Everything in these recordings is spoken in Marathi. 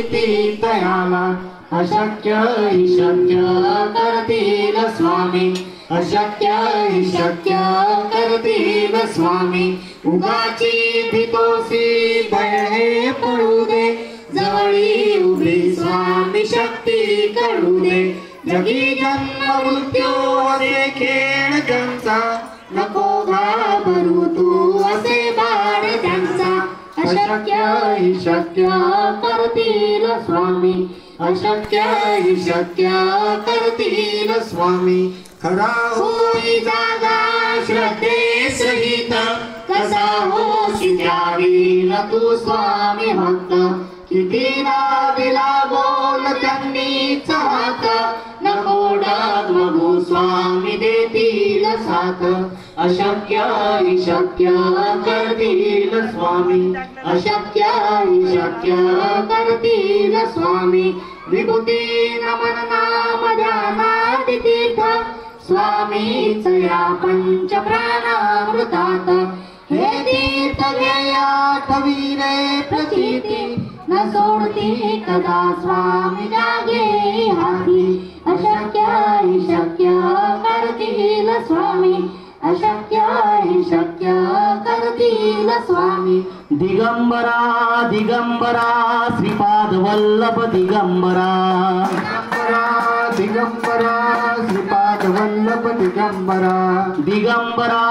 तीर्थयाला अशक्य हि शक्य करतील स्वामी, अशक्य हि शक्य करतील स्वामी. उगाची भीतोसी भय हे पडू दे, जवळी उभी स्वामी शक्ती कळू दे. जगी जन्म मृत्यू असे खेळ त्यांचा, नको घाबरू तू असे बाळ त्यांचा. अशक्य हि शक्य करतील स्वामी, अशक्य हि शक्य करतील स्वामी. खरा होई जागा श्रद्धे सहित, कसा होशी द्यावी तू स्वामी भक्त. किती दिला बोल त्यांनीच हात, नको डगमगू स्वामी देतील साथ. अशक्य हि शक्य करतील स्वामी, अशक्य हि शक्य करतील स्वामी. विभूती नमन नाम ध्यानात तीर्थ, स्वामीच या पंच प्राणामृतात. हे तीर्थ आठवी रे प्रचिती, न सोडती कदा स्वामी जागे हाती. अशक्य हि शक्य करतील स्वामी, अशक्य हि शक्य करतील स्वामी. दिगंबरा दिगंबरा श्रीपाद वल्लभ दिगंबरा, दिगंबरा श्रीपाद वल्लभ दिगंबरा. दिगंबरा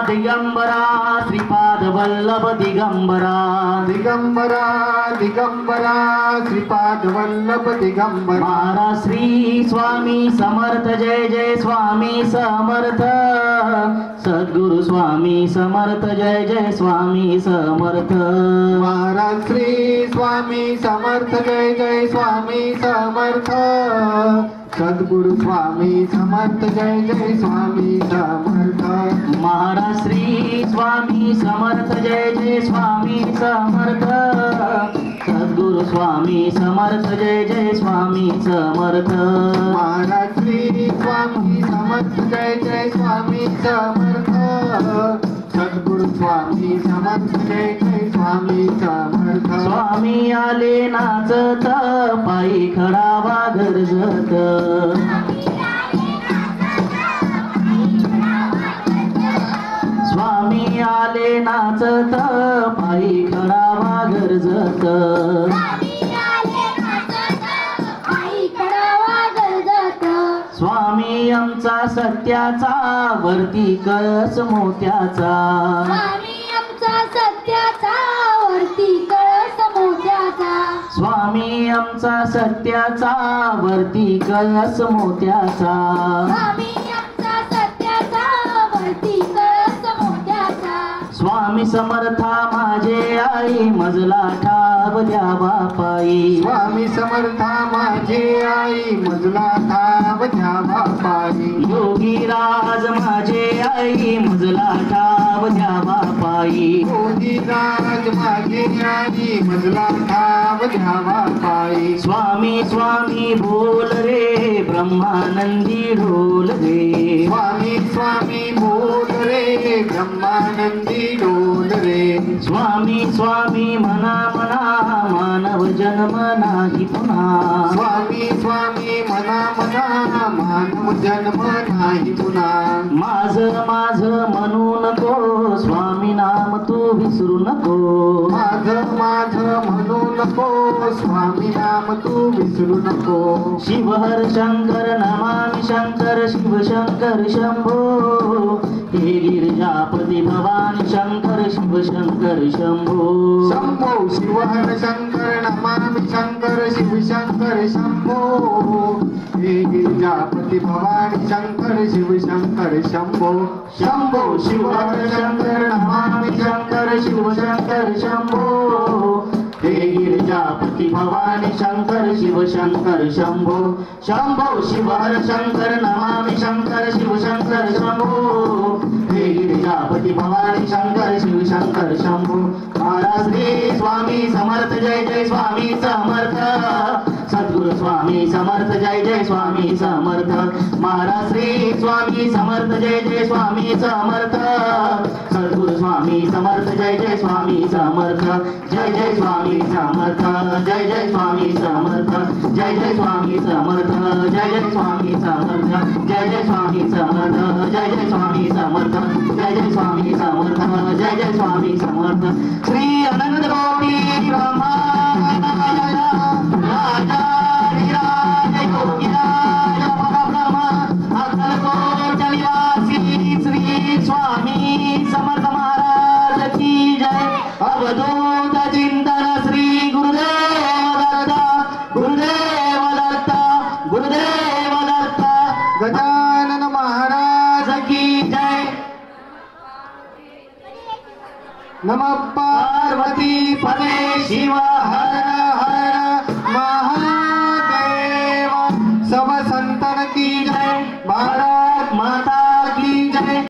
दिगंबरा श्रीपाद वल्लभ दिगंबरा. दिगंबरा दिगंबरा श्रीपाद वल्लभ दिगंबरा. महाराज श्री स्वामी समर्थ, जय जय स्वामी समर्थ. सद्गुरु स्वामी समर्थ, जय जय स्वामी समर्थ. महाराज श्री स्वामी समर्थ, जय जय स्वामी समर्थ. सद्गुरु स्वामी समर्थ, जय जय स्वामी समर्थ. महाराज श्री स्वामी समर्थ, जय जय स्वामी समर्थ. सद्गुरु स्वामी समर्थ, जय जय स्वामी समर्थ. महाराज श्री स्वामी समर्थ, जय जय स्वामी समर्थ. सद्गुरु स्वामी समर्थ, जय जय स्वामी समर्थ. स्वामी आले नाचत, पायी खडावा गरजत. स्वामी आले नाचत, पायी खडावा गरजत. स्वामी आमचा सत्याचा, वरती कळस मोत्याचा. स्वामी आमचा सत्याचा, वरती कळस मोत्याचा. स्वामी आमचा सत्याचा, वरती कळस मोत्याचा. स्वामी आमचा सत्याचा, वरती कळस मोत्याचा. स्वामी समर्था माझे आई, मजला ठाव द्यावा पायी. स्वामी समर्था माझे आई, मजला ठाव द्यावा पायी. योगी राज माझे आई, मजला ठाव द्यावा पायी. योगी राज माझे आई, मजला ठाव द्यावा पायी. स्वामी स्वामी बोल रे, ब्रह्मानंदी ढोल रे. स्वामी स्वामी बोल रे, ब्रह्मानंदी डोल रे. स्वामी स्वामी मना मना, मानव जन्म नाही पुन्हा. स्वामी स्वामी मना मना, मानव जन्म नाही पुन्हा. माझ माझ म्हणू नको, स्वामी नाम तू विसरू नको. माझ माझ म्हणू नको, स्वामी नाम तू विसरू नको. शिव हर शंकर नमामि शंकर, शिव शंकर शंभो. हे गिरिजापती भवानी शंकर, शिव शंकर शंभो. शंभो शिव हर शंकर नमामि शंकर, शिव शंकर शंभो. हे गिरिजापती भवानी शंकर, शिव शंकर शंभो. शंभो शिव हर शंकर नमामि शंकर, शिव शंकर शंभो. हे गिरिजापती भवानी शंकर, शिव शंकर शंभो. शंभो शिव हर शंकर नमामि शंकर, शिव शंकर शंभो. हे गिरिजापती भवानी शंकर, शिव शंकर शंभो. महाराज श्री स्वामी समर्थ, जय जय स्वामी समर्थ. सद्गुरु स्वामी समर्थ जय जय स्वामी समर्थ महाराज श्री स्वामी समर्थ जय जय स्वामी समर्थ सद्गुरु स्वामी समर्थ जय जय स्वामी समर्थ जय जय स्वामी समर्थ जय जय स्वामी समर्थ जय जय स्वामी समर्थ जय जय स्वामी समर्थ जय जय स्वामी समर्थ जय जय स्वामी समर्थ जय जय स्वामी समर्थ जय जय स्वामी समर्थ श्री अनंत कोटी श्री स्वामी समर्थ महाराज की जय अवधूत चिंतन श्री गुरुदेव दत्त गुरुदेव दत्त गुरुदेव दत्त गजानन महाराज की जय नमः पार्वती पते शिव हर हर महादेव